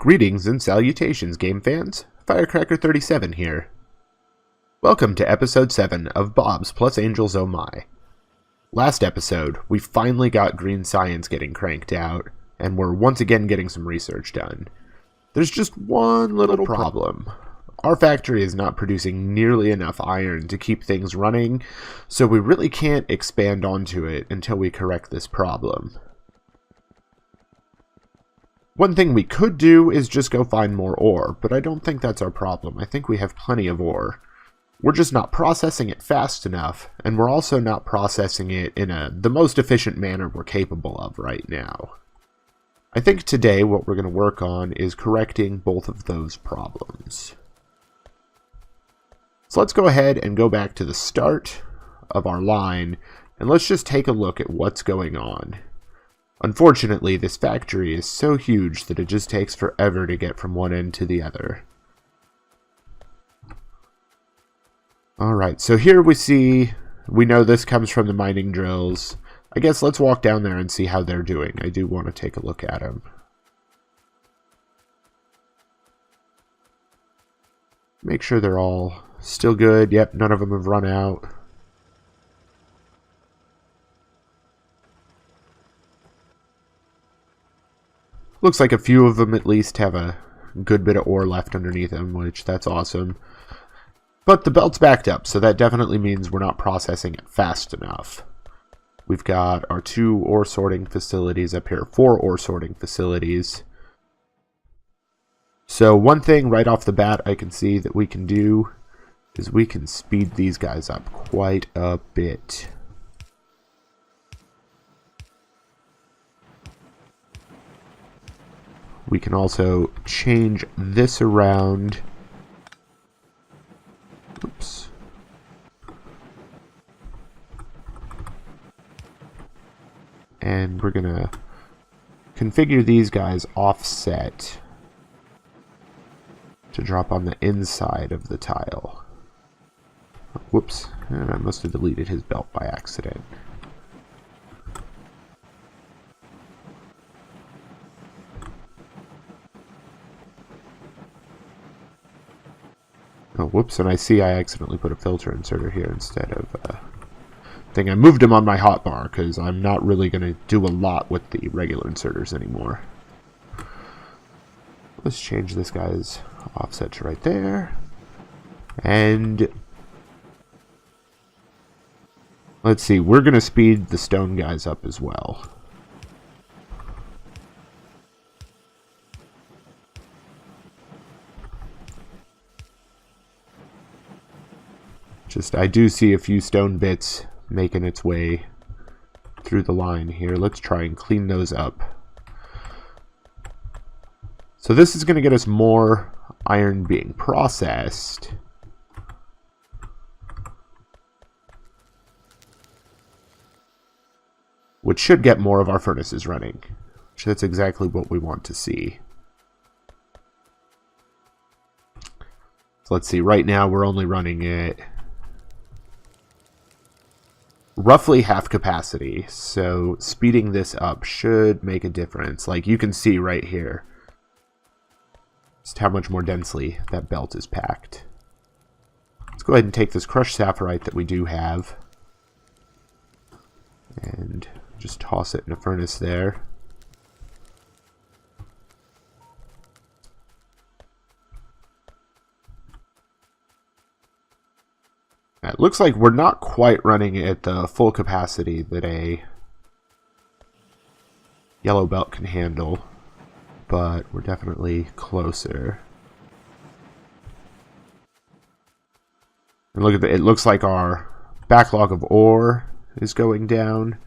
Greetings and salutations, game fans. Firecracker37 here. Welcome to episode 7 of Bob's plus Angels Oh My. Last episode, we finally got green science getting cranked out, and we're once again getting some research done. There's just one little problem. Our factory is not producing nearly enough iron to keep things running, so we really can't expand onto it until we correct this problem. One thing we could do is just go find more ore, but I don't think that's our problem. I think we have plenty of ore. We're just not processing it fast enough, and we're also not processing it in the most efficient manner we're capable of right now. I think today what we're going to work on is correcting both of those problems. So let's go ahead and go back to the start of our line, and let's just take a look at what's going on. Unfortunately, this factory is so huge that it just takes forever to get from one end to the other. Alright, so here we know this comes from the mining drills. I guess let's walk down there and see how they're doing. I do want to take a look at them. Make sure they're all still good. Yep, none of them have run out. Looks like a few of them at least have a good bit of ore left underneath them, which that's awesome. But the belt's backed up, so that definitely means we're not processing it fast enough. We've got our 2 ore sorting facilities up here, 4 ore sorting facilities. So one thing right off the bat I can see that we can do is we can speed these guys up quite a bit. We can also change this around. Oops. And we're going to configure these guys offset to drop on the inside of the tile. Whoops. And I must have deleted his belt by accident. Oh, whoops, and I see I accidentally put a filter inserter here instead of thing. I moved him on my hotbar because I'm not really going to do a lot with the regular inserters anymore. Let's change this guy's offset to right there. And let's see, we're going to speed the stone guys up as well. I do see a few stone bits making its way through the line here. Let's try and clean those up. So this is going to get us more iron being processed. Which should get more of our furnaces running. Which that's exactly what we want to see. So let's see, right now we're only running it roughly half capacity, so speeding this up should make a difference. Like you can see right here just how much more densely that belt is packed. Let's go ahead and take this crushed sapphirite that we do have and just toss it in a furnace there. It looks like we're not quite running at the full capacity that a yellow belt can handle, but we're definitely closer. And look at it looks like our backlog of ore is going down.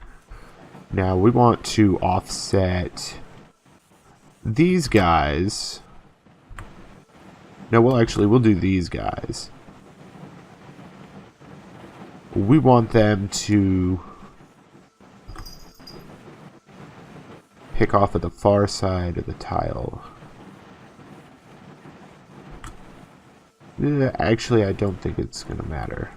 Now we want to offset these guys. No, we'll do these guys. We want them to pick off at the far side of the tile. Actually, I don't think it's going to matter.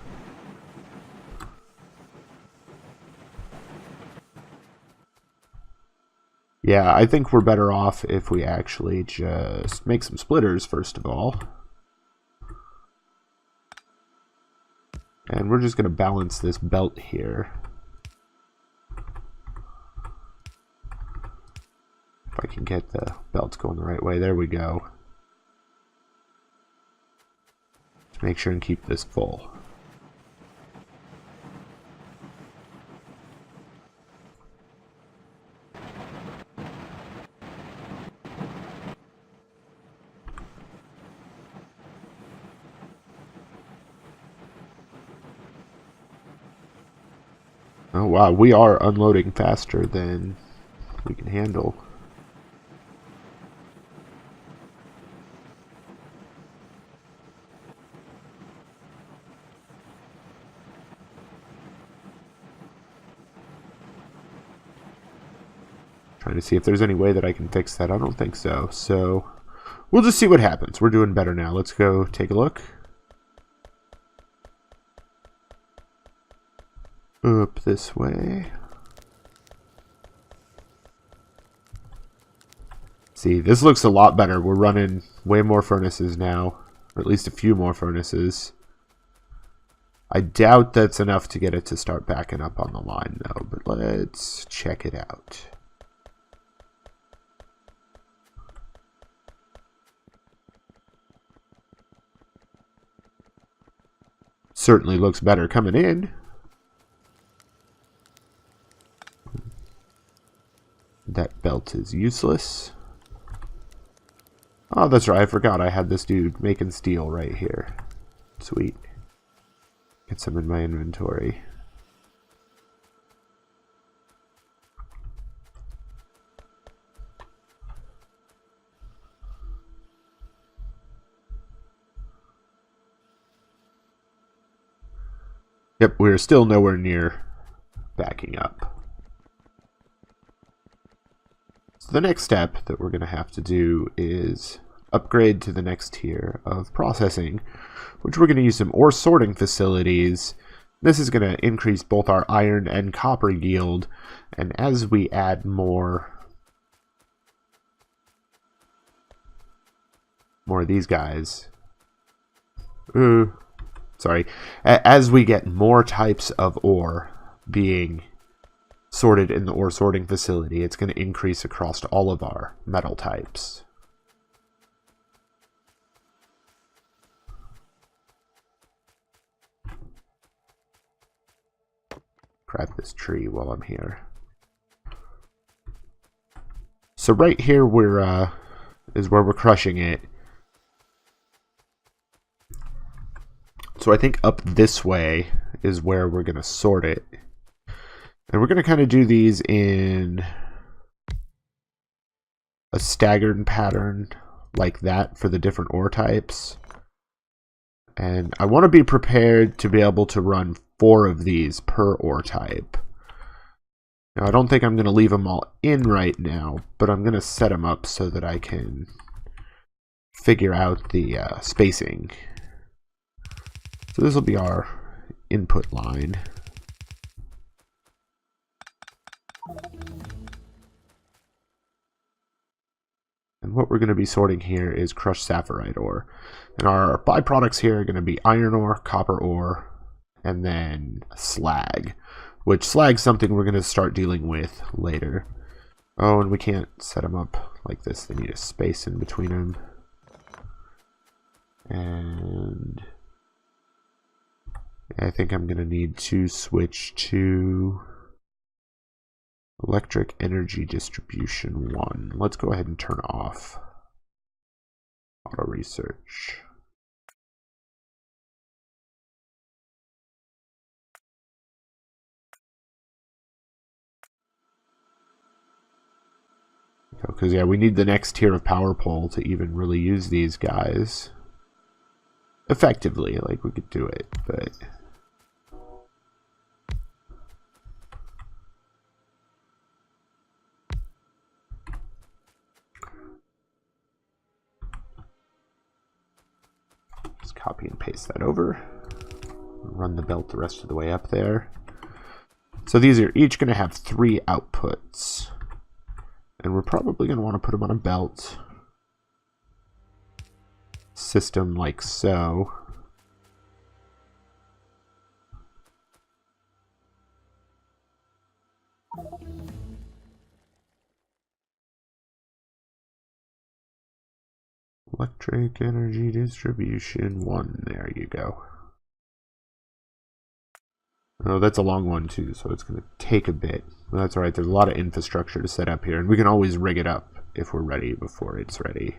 Yeah, I think we're better off if we actually just make some splitters first of all. And we're just going to balance this belt here. If I can get the belts going the right way. There we go. Let's make sure and keep this full. Oh wow, we are unloading faster than we can handle. Trying to see if there's any way that I can fix that. I don't think so. So we'll just see what happens. We're doing better now. Let's go take a look. Up this way. See, this looks a lot better. We're running way more furnaces now, or at least a few more furnaces. I doubt that's enough to get it to start backing up on the line, though, but let's check it out. Certainly looks better coming in. That belt is useless. Oh, that's right. I forgot I had this dude making steel right here. Sweet. Get some in my inventory. Yep, we're still nowhere near backing up. So the next step that we're going to have to do is upgrade to the next tier of processing, which we're going to use some ore sorting facilities. This is going to increase both our iron and copper yield, and as we add more of these guys, as we get more types of ore being sorted in the ore sorting facility, it's going to increase across all of our metal types. Grab this tree while I'm here. So right here is where we're crushing it. So I think up this way is where we're going to sort it. And we're going to kind of do these in a staggered pattern like that for the different ore types. And I want to be prepared to be able to run 4 of these per ore type. Now, I don't think I'm going to leave them all in right now, but I'm going to set them up so that I can figure out the spacing. So this will be our input line. And what we're going to be sorting here is crushed saphirite ore. And our byproducts here are going to be iron ore, copper ore, and then slag. Which slag's something we're going to start dealing with later. Oh, and we can't set them up like this. They need a space in between them. And I think I'm going to need to switch to electric energy distribution 1. Let's go ahead and turn off auto research. Because yeah, we need the next tier of power pole to even really use these guys effectively. Like, we could do it, but just copy and paste that over. Run the belt the rest of the way up there. So these are each going to have 3 outputs. And we're probably going to want to put them on a belt system like so. Electric energy distribution 1. There you go. Oh, that's a long one too, so it's going to take a bit. But that's alright, there's a lot of infrastructure to set up here, and we can always rig it up if we're ready before it's ready.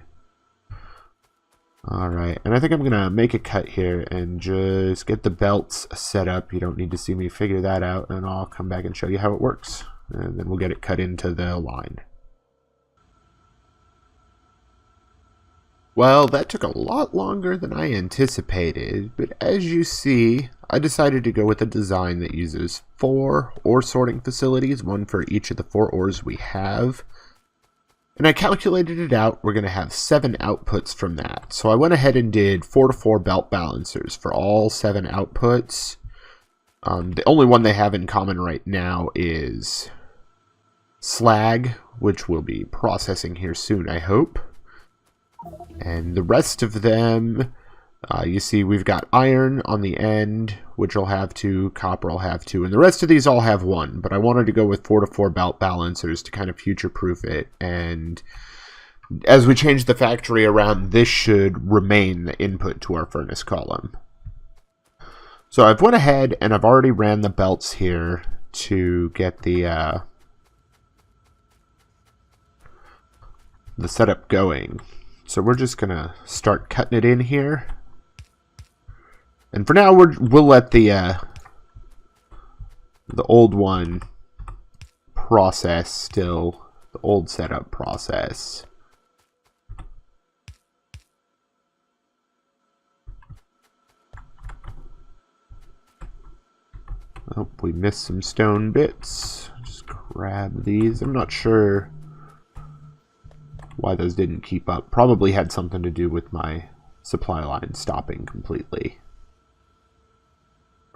Alright, and I think I'm going to make a cut here and just get the belts set up. You don't need to see me figure that out, and I'll come back and show you how it works. And then we'll get it cut into the line. Well, that took a lot longer than I anticipated, but as you see, I decided to go with a design that uses 4 ore sorting facilities, 1 for each of the 4 ores we have. And I calculated it out, we're going to have 7 outputs from that. So I went ahead and did 4-to-4 belt balancers for all 7 outputs. The only one they have in common right now is slag, which we'll be processing here soon, I hope. And the rest of them, you see we've got iron on the end, which will have 2, copper will have 2, and the rest of these all have 1, but I wanted to go with 4-to-4 belt balancers to kind of future-proof it, and as we change the factory around, this should remain the input to our furnace column. So I've went ahead and I've already ran the belts here to get the setup going. So we're just going to start cutting it in here. And for now, we'll let the old one process still, the old setup process. Oh, we missed some stone bits. Just grab these. I'm not sure why those didn't keep up. Probably had something to do with my supply line stopping completely.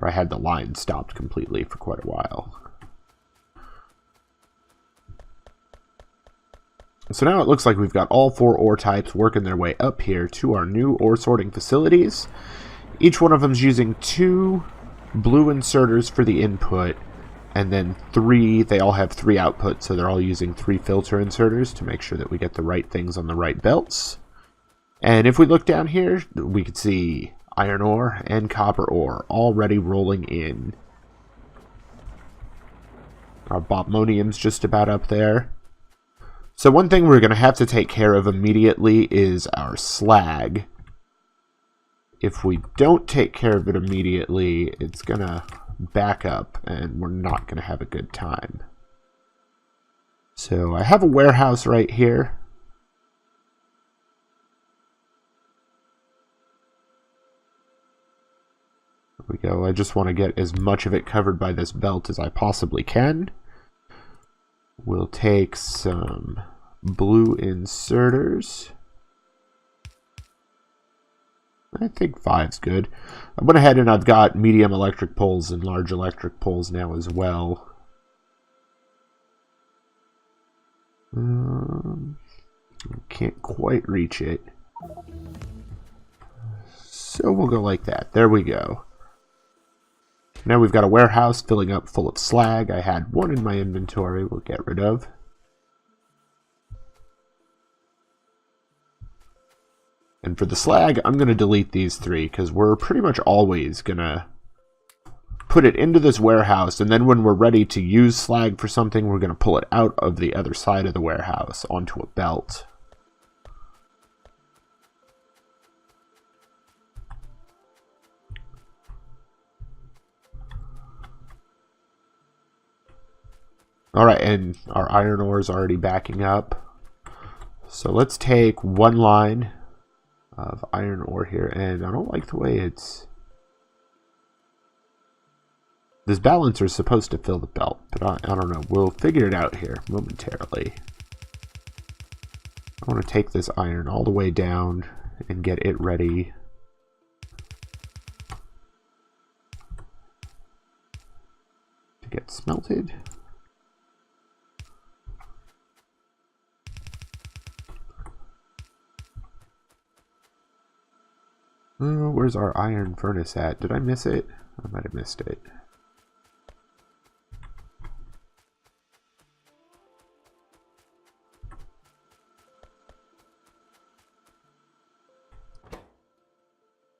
Or I had the line stopped completely for quite a while. So now it looks like we've got all 4 ore types working their way up here to our new ore sorting facilities. Each one of them is using 2 blue inserters for the input, and then 3, they all have 3 outputs, so they're all using 3 filter inserters to make sure that we get the right things on the right belts. And if we look down here, we can see iron ore and copper ore already rolling in. Our bobmonium's just about up there. So one thing we're going to have to take care of immediately is our slag. If we don't take care of it immediately, it's going to back up and we're not going to have a good time. So I have a warehouse right here. There we go. I just want to get as much of it covered by this belt as I possibly can. We'll take some blue inserters. I think 5's good. I went ahead and I've got medium electric poles and large electric poles now as well. Can't quite reach it. So we'll go like that. There we go. Now we've got a warehouse filling up full of slag. I had 1 in my inventory we'll get rid of. And for the slag, I'm going to delete these 3 because we're pretty much always going to put it into this warehouse, and then when we're ready to use slag for something, we're going to pull it out of the other side of the warehouse onto a belt. Alright, and our iron ore is already backing up. So let's take 1 line of iron ore here, and I don't like the way it's... This balancer is supposed to fill the belt, but I don't know. We'll figure it out here momentarily. I want to take this iron all the way down and get it ready to get smelted. Oh, where's our iron furnace at? Did I miss it? I might have missed it.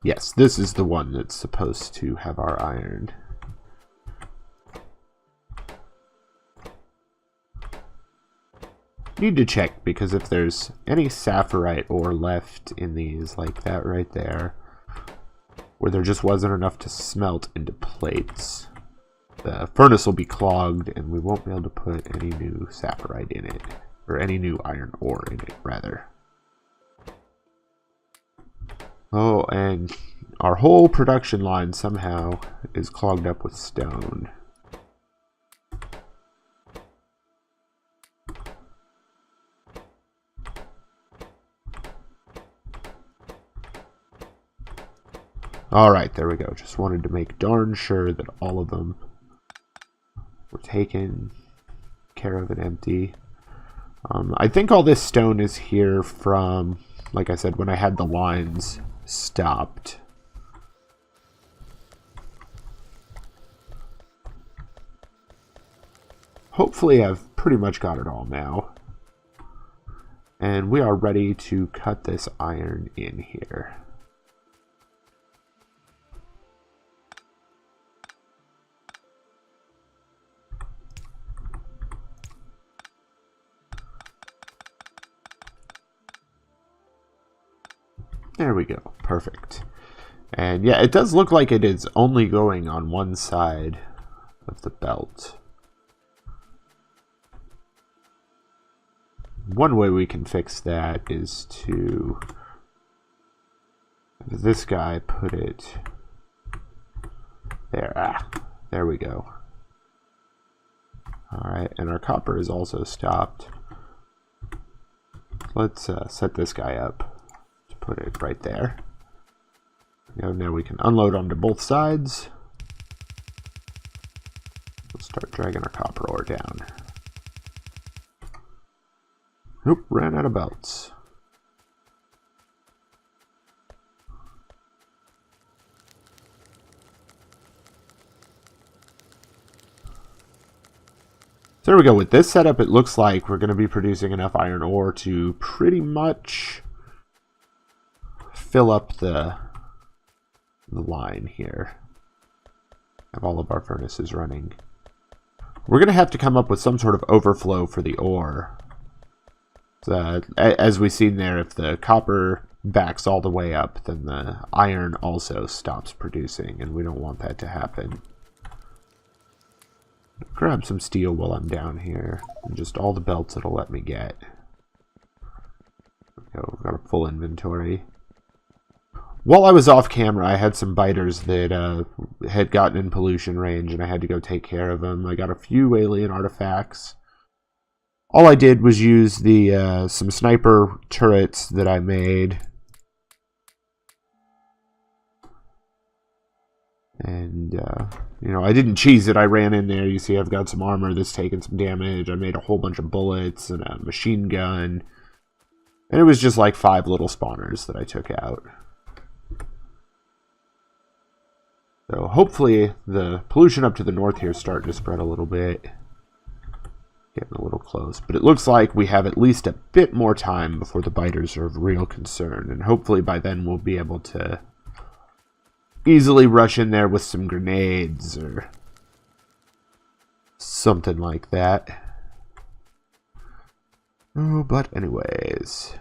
Yes, this is the one that's supposed to have our iron. Need to check, because if there's any sapphirite ore left in these, like that right there, where there just wasn't enough to smelt into plates, the furnace will be clogged and we won't be able to put any new sapphirite in it, or any new iron ore in it, rather. Oh, and our whole production line somehow is clogged up with stone. Alright, there we go. Just wanted to make darn sure that all of them were taken care of and empty. I think all this stone is here from, like I said, when I had the lines stopped. Hopefully I've pretty much got it all now. And we are ready to cut this iron in here. There we go. Perfect. And yeah, it does look like it is only going on one side of the belt. One way we can fix that is to have this guy put it there. There we go. Alright, and our copper is also stopped. Let's set this guy up. Put it right there. Now we can unload onto both sides. We'll start dragging our copper ore down. Nope, ran out of belts. So there we go. With this setup, it looks like we're going to be producing enough iron ore to pretty much fill up the line here. Have all of our furnaces running. We're going to have to come up with some sort of overflow for the ore. As we've seen there, if the copper backs all the way up, then the iron also stops producing, and we don't want that to happen. Grab some steel while I'm down here, and just all the belts it'll let me get. There we go, we've got a full inventory. While I was off camera, I had some biters that had gotten in pollution range, and I had to go take care of them. I got a few alien artifacts. All I did was use the some sniper turrets that I made. And, you know, I didn't cheese it. I ran in there. You see I've got some armor that's taken some damage. I made a whole bunch of bullets and a machine gun. And it was just like 5 little spawners that I took out. So hopefully the pollution up to the north here is starting to spread a little bit. Getting a little close. But it looks like we have at least a bit more time before the biters are of real concern. And hopefully by then we'll be able to easily rush in there with some grenades or something like that. Oh, but anyways.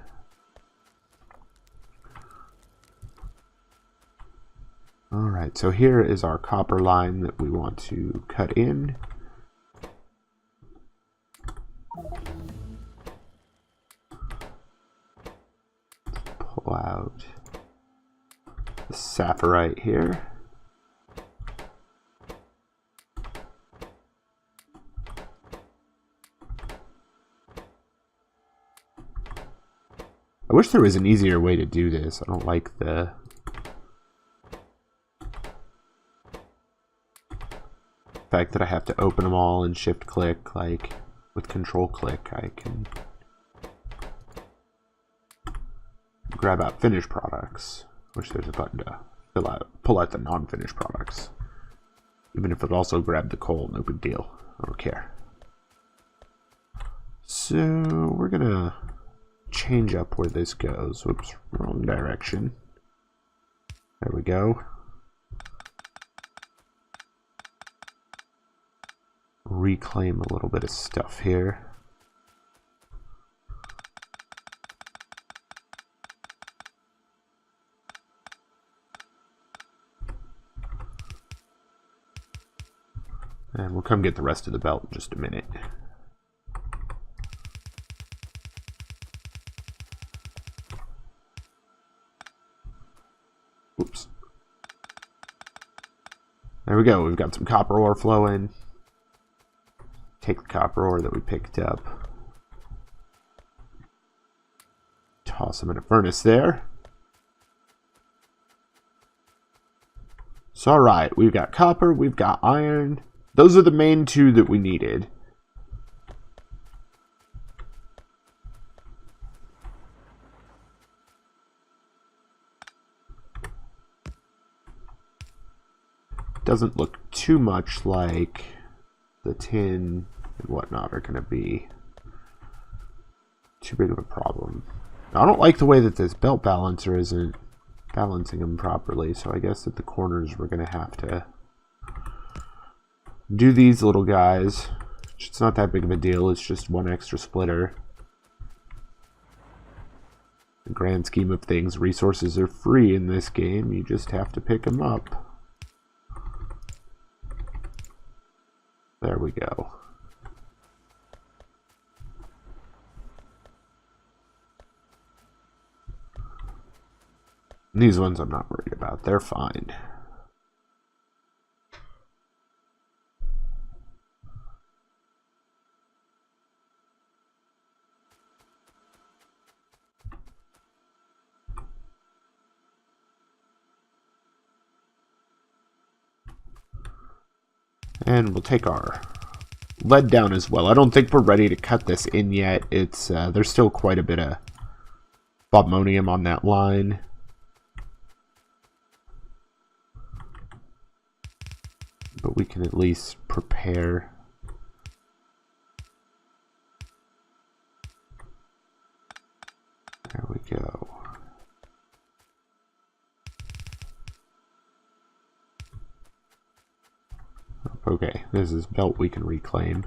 Alright, so here is our copper line that we want to cut in. Pull out the sapphirite here. I wish there was an easier way to do this. I don't like the fact that I have to open them all and shift click. Like with control click I can grab out finished products. Wish there's a button to pull out the non-finished products. Even if it also grabbed the coal, no big deal. I don't care. So we're gonna change up where this goes. Whoops, wrong direction. There we go. Reclaim a little bit of stuff here. And we'll come get the rest of the belt in just a minute. Oops. There we go. We've got some copper ore flowing. Take the copper ore that we picked up. Toss them in a furnace there. So, alright. We've got copper. We've got iron. Those are the main two that we needed. Doesn't look too much like the tin and whatnot are going to be too big of a problem. Now, I don't like the way that this belt balancer isn't balancing them properly, so I guess at the corners we're going to have to do these little guys. It's not that big of a deal, it's just one extra splitter. In the grand scheme of things, resources are free in this game, you just have to pick them up. There we go. These ones I'm not worried about, they're fine. And we'll take our lead down as well. I don't think we're ready to cut this in yet. It's there's still quite a bit of bobmonium on that line. But we can at least prepare. There we go. Okay, this is belt we can reclaim.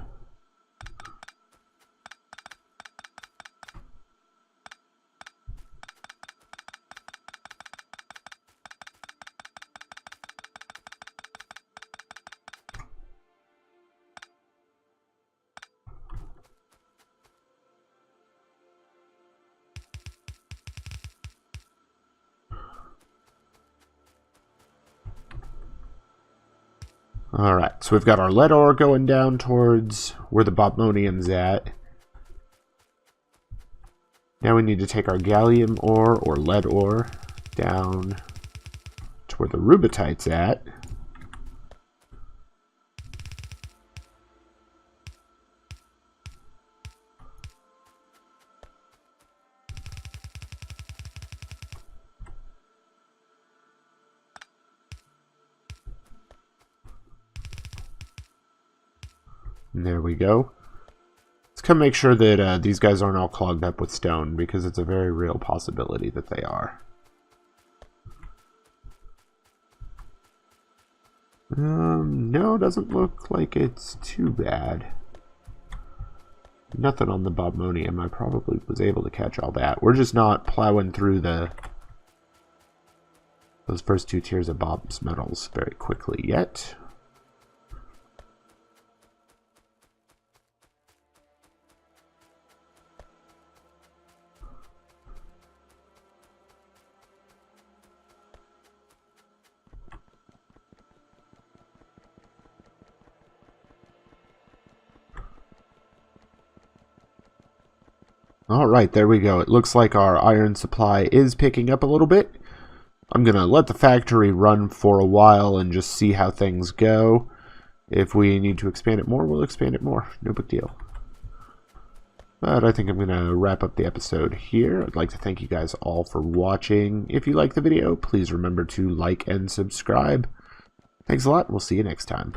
Alright, so we've got our lead ore going down towards where the bobmonium's at. Now we need to take our gallium ore or lead ore down to where the rubitite's at. And there we go. Let's come make sure that these guys aren't all clogged up with stone, because it's a very real possibility that they are. No, doesn't look like it's too bad. Nothing on the bobmonium. I probably was able to catch all that. We're just not plowing through those first two tiers of Bob's metals very quickly yet. Alright, there we go. It looks like our iron supply is picking up a little bit. I'm going to let the factory run for a while and just see how things go. If we need to expand it more, we'll expand it more. No big deal. But I think I'm going to wrap up the episode here. I'd like to thank you guys all for watching. If you like the video, please remember to like and subscribe. Thanks a lot. We'll see you next time.